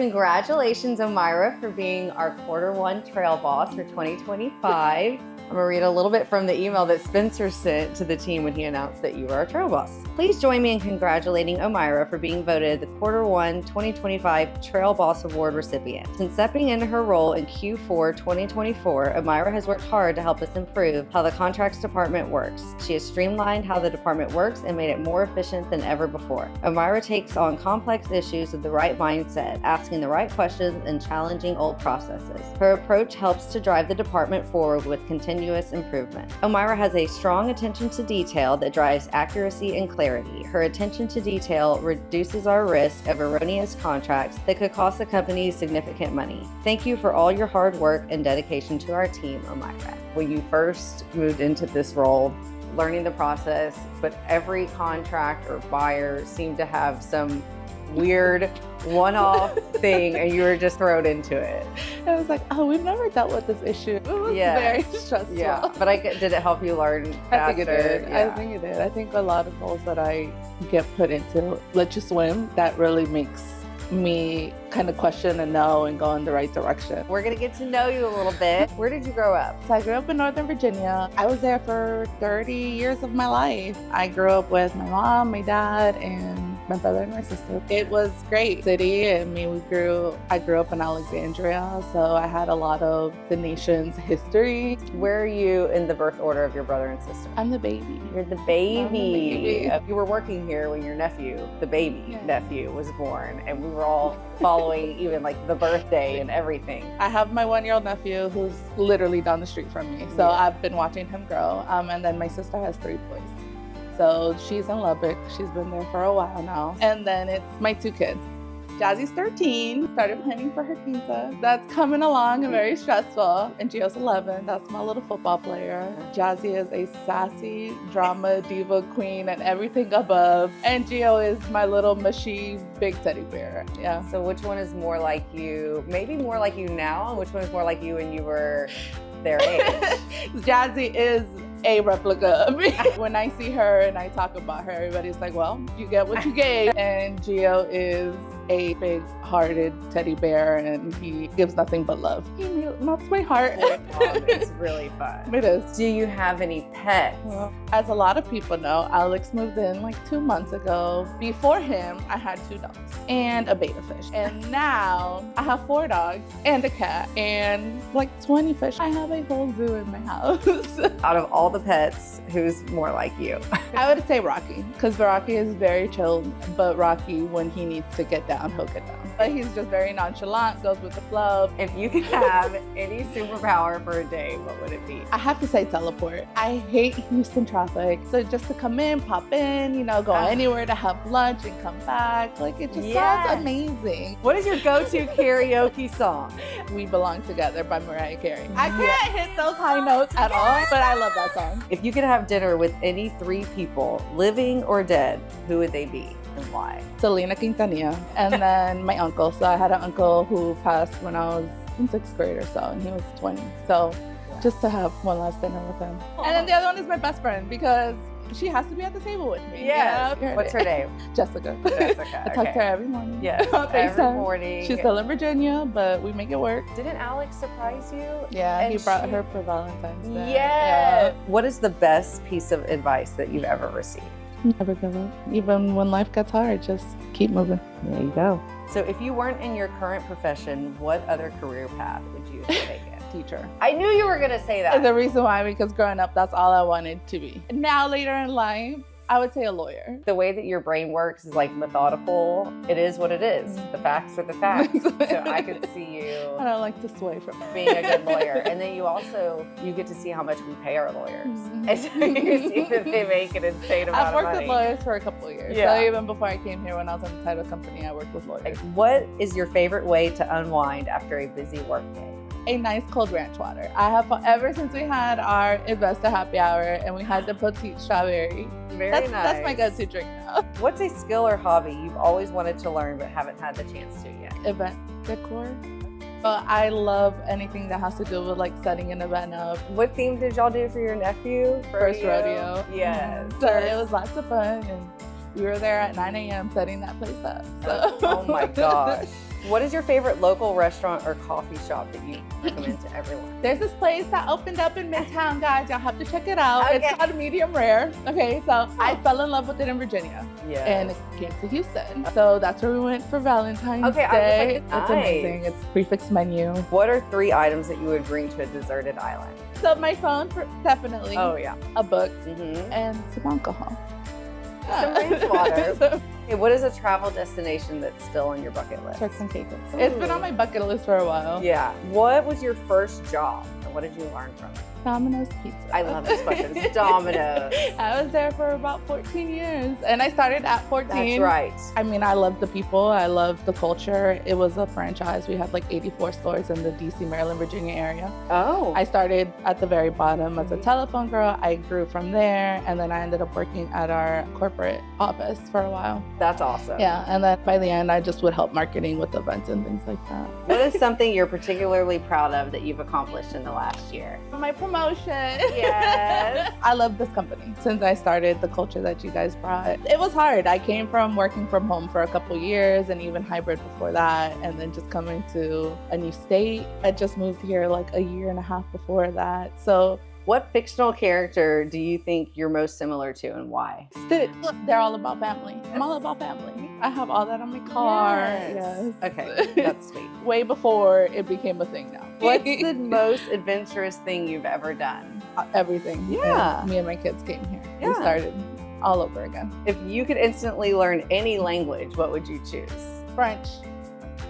Congratulations, Omira, for being our Q1 Trail Boss for 2025. I'm gonna read a little bit from the email that Spencer sent to the team when he announced that you are our Trail Boss. Please join me in congratulating Omira for being voted the Q1 2025 Trail Boss Award recipient. Since stepping into her role in Q4 2024, Omira has worked hard to help us improve how the contracts department works. She has streamlined how the department works and made it more efficient than ever before. Omira takes on complex issues with the right mindset, asking the right questions and challenging old processes. Her approach helps to drive the department forward with continuous improvement. Omira has a strong attention to detail that drives accuracy and clarity. Her attention to detail reduces our risk of erroneous contracts that could cost the company significant money. Thank you for all your hard work and dedication to our team, Omira. When you first moved into this role, learning the process, but every contract or buyer seemed to have some weird one-off thing and you were just thrown into it. I was like, oh, we've never dealt with this issue. It was very stressful. Yeah, but did it help you learn faster? I think it did. Yeah. I think it did. I think a lot of roles that I get put into, let you swim, that really makes me kind of question and know and go in the right direction. We're gonna get to know you a little bit. Where did you grow up? So I grew up in Northern Virginia. I was there for 30 years of my life. I grew up with my mom, my dad, and my brother and my sister. It was great city. I mean, I grew up in Alexandria, so I had a lot of the nation's history. Where are you in the birth order of your brother and sister? I'm the baby. You're the baby. I'm the baby. You were working here when your nephew, the baby nephew, was born, and we were all following even like the birthday and everything. I have my 1-year-old nephew who's literally down the street from me, so I've been watching him grow. And then my sister has 3 boys. So she's in Lubbock. She's been there for a while now. And then it's my 2 kids. Jazzy's 13, started planning for her quinta. That's coming along and very stressful. And Gio's 11, that's my little football player. Jazzy is a sassy drama diva queen and everything above. And Gio is my little mushy big teddy bear. Yeah. So which one is more like you, maybe more like you now, and which one is more like you when you were their age? Jazzy is a replica of me. When I see her and I talk about her, everybody's like, well, you get what you gave. And Gio is a big-hearted teddy bear, and he gives nothing but love. He melts my heart. It's really fun. It is. Do you have any pets? Well, as a lot of people know, Alex moved in like 2 months ago. Before him, I had 2 dogs and a betta fish. And now I have 4 dogs and a cat and like 20 fish. I have a whole zoo in my house. Out of all the pets, who's more like you? I would say Rocky, because Rocky is very chill, but Rocky, when he needs to get down, he'll get down. But he's just very nonchalant, goes with the flow. If you could have any superpower for a day, what would it be? I have to say teleport. I hate Houston traffic. So just to come in, pop in, go anywhere to have lunch and come back. Like, it just sounds amazing. What is your go-to karaoke song? We Belong Together by Mariah Carey. I can't hit those high notes at all, but I love that song. If you could have dinner with any 3 people, living or dead, who would they be and why? Selena Quintanilla, and then my uncle. So I had an uncle who passed when I was in 6th grade or so, and he was 20. So just to have one last dinner with him. And then the other one is my best friend, because she has to be at the table with me. Yeah. What's her name? Jessica. Jessica. I talk to her every morning. Yes, every morning. She's still in Virginia, but we make it work. Didn't Alex surprise you? Yeah, and he brought her for Valentine's Day. Yeah. What is the best piece of advice that you've ever received? Never give up. Even when life gets hard, just keep moving. There you go. So if you weren't in your current profession, what other career path would you have taken? Teacher. I knew you were going to say that. The reason why, because growing up, that's all I wanted to be. Now, later in life, I would say a lawyer. The way that your brain works is like methodical. It is what it is. The facts are the facts. So I could see you. I don't like to sway from it. Being a good lawyer. And then you get to see how much we pay our lawyers. And so you see that they make an insane amount of money. I've worked with lawyers for a couple of years. So even before I came here, when I was in the title company, I worked with lawyers. What is your favorite way to unwind after a busy work day? A nice cold ranch water. I have, ever since we had our investor happy hour and we had the petite strawberry. Very nice. That's my go-to drink now. What's a skill or hobby you've always wanted to learn but haven't had the chance to yet? Event decor. But I love anything that has to do with like setting an event up. What theme did y'all do for your nephew? First rodeo. Yes. So it was lots of fun, and we were there at 9 a.m. setting that place up. So. Oh my gosh. What is your favorite local restaurant or coffee shop that you recommend to everyone? There's this place that opened up in Midtown, guys. Y'all have to check it out. Okay. It's called Medium Rare. Okay, so I fell in love with it in Virginia. Yes. And it came to Houston. So that's where we went for Valentine's Day. I was like, It's nice. amazing. It's prefix menu. What are 3 items that you would bring to a deserted island? So my phone, definitely. Oh, yeah. A book Mm-hmm. and some alcohol. Some rainwater. Okay, what is a travel destination that's still on your bucket list? Turks and Caicos. It's been on my bucket list for a while. Yeah. What was your first job? And what did you learn from it? Domino's Pizza. I love this question. It's Domino's. I was there for about 14 years and I started at 14. That's right. I mean, I love the people. I love the culture. It was a franchise. We had like 84 stores in the DC, Maryland, Virginia area. Oh. I started at the very bottom as a telephone girl. I grew from there and then I ended up working at our corporate office for a while. That's awesome. Yeah, and then by the end, I just would help marketing with events and things like that. What is something you're particularly proud of that you've accomplished in the last year? My promotion. Yes. I love this company. Since I started, the culture that you guys brought, it was hard. I came from working from home for a couple years and even hybrid before that, and then just coming to a new state. I just moved here like a year and a half before that. So What fictional character do you think you're most similar to and why? Stitch. They're all about family. I'm all about family. I have all that on my car. Yes. Okay, that's sweet. Way before it became a thing now. What's the most adventurous thing you've ever done? Everything. Yeah. And me and my kids came here. Yeah. We started all over again. If you could instantly learn any language, what would you choose? French.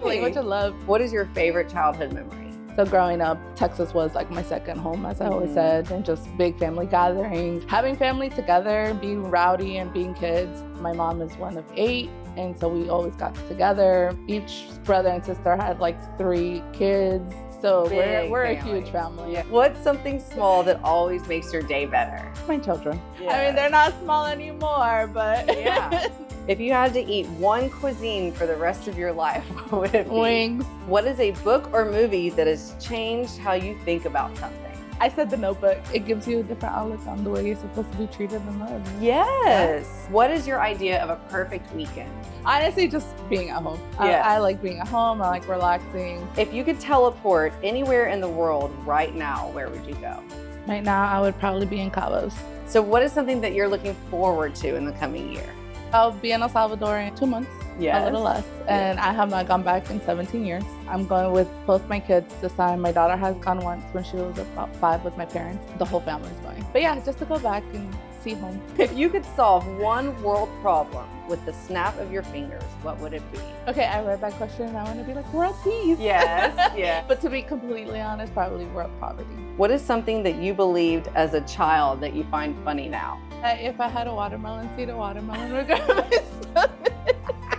Language I love. What is your favorite childhood memory? So growing up, Texas was like my second home, as I always said, and just big family gatherings. Having family together, being rowdy and being kids. My mom is one of 8, and so we always got together. Each brother and sister had like 3 kids. So we're a huge family. Yeah. What's something small that always makes your day better? My children. Yes. I mean, they're not small anymore, but Yeah. If you had to eat one cuisine for the rest of your life, what would it be? Wings. What is a book or movie that has changed how you think about something? I said The Notebook. It gives you a different outlook on the way you're supposed to be treated and loved. Yes. What is your idea of a perfect weekend? Honestly, just being at home. Yes. I like being at home. I like relaxing. If you could teleport anywhere in the world right now, where would you go? Right now, I would probably be in Cabos. So what is something that you're looking forward to in the coming year? I'll be in El Salvador in 2 months, Yes. a little less. And I have not gone back in 17 years. I'm going with both my kids this time. My daughter has gone once when she was about 5 with my parents. The whole family's going. But yeah, just to go back and see home. If you could solve one world problem with the snap of your fingers, what would it be? Okay, I read that question and I want to be like, world peace. Yes, yeah. But to be completely honest, probably world poverty. What is something that you believed as a child that you find funny now? If I had a watermelon seed, a watermelon would go in my stomach.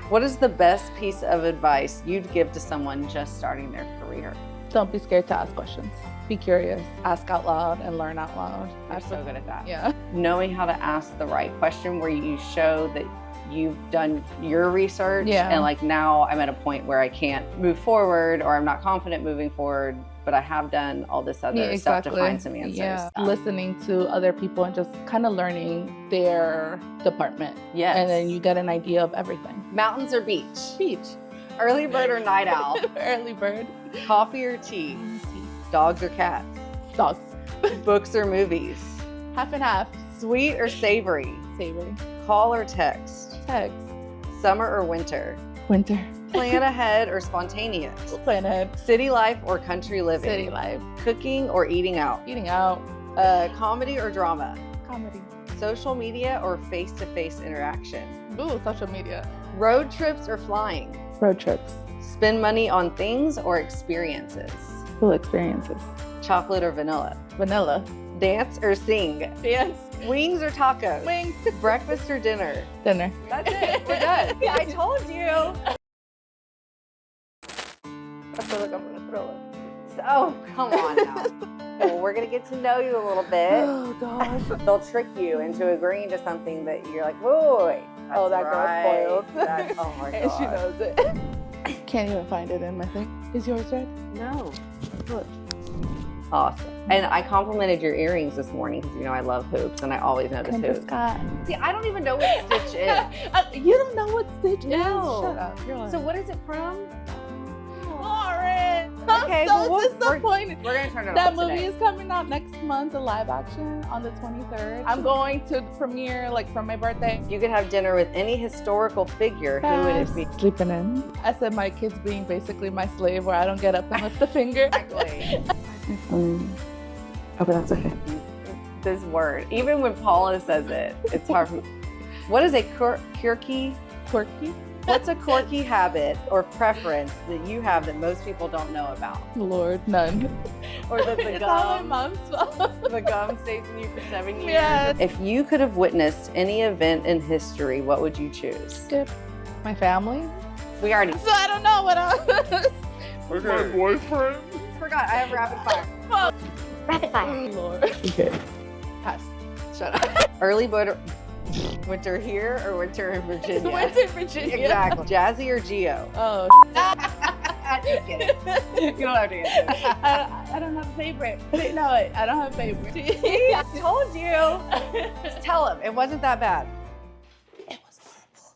What is the best piece of advice you'd give to someone just starting their career? Don't be scared to ask questions. Be curious, ask out loud, and learn out loud. I'm so good at that. Yeah. Knowing how to ask the right question where you show that you've done your research and like now I'm at a point where I can't move forward or I'm not confident moving forward, but I have done all this other stuff to find some answers. Yeah. Listening to other people and just kind of learning their department. Yes. And then you get an idea of everything. Mountains or beach? Beach. Early bird or night owl? Early bird. Coffee or tea? Dogs or cats? Dogs. Books or movies? Half and half. Sweet or savory? Savory. Call or text? Text. Summer or winter? Winter. Plan ahead or spontaneous? Plan ahead. City life or country living? City life. Cooking or eating out? Eating out. Comedy or drama? Comedy. Social media or face-to-face interaction? Ooh, social media. Road trips or flying? Road trips. Spend money on things or experiences? Cool experiences. Chocolate or vanilla? Vanilla. Dance or sing? Dance. Wings or tacos? Wings. Breakfast or dinner? Dinner. That's it. We're done. Yeah, I told you. I feel like I'm gonna throw up. Oh, come on now. Well, we're going to get to know you a little bit. Oh gosh. They'll trick you into agreeing to something that you're like, whoa, wait. Oh, that girl's spoiled. Oh my And she God. knows it. I can't even find it in my thing. Is yours red? No. Look. Awesome. And I complimented your earrings this morning because you know I love hoops and I always notice Kendra hoops. Scott. See, I don't even know what Stitch is. You don't know what Stitch No. is? Shut up. You're lying. So what is it from? it. Okay, I'm so well, disappointed. We're gonna turn it That on movie today. is coming out next month, a live action on the 23rd. I'm going to the premiere like for my birthday. You could have dinner with any historical figure. Who would it be? Sleeping in. I said my kids being basically my slave where I don't get up and lift a finger. Exactly. Oh, but that's okay. This word, even when Paula says it, it's hard. What is a quirky? Quirky? What's a quirky habit or preference that you have that most people don't know about? Lord, none. Or that the It's all my gum, mom's fault. the gum stays in you for 7 years? Yes. If you could have witnessed any event in history, what would you choose? My family. We already So I don't know what else. My boyfriend. forgot. I have rapid fire. Rapid fire. Lord. Okay. Pass. Shut up. Early winter here or winter in Virginia? Winter, Virginia. Exactly. Jazzy or Geo? Oh. Just kidding. You don't have to answer. I don't have a favorite. No, I don't have a favorite. I told you. Just tell him. It wasn't that bad.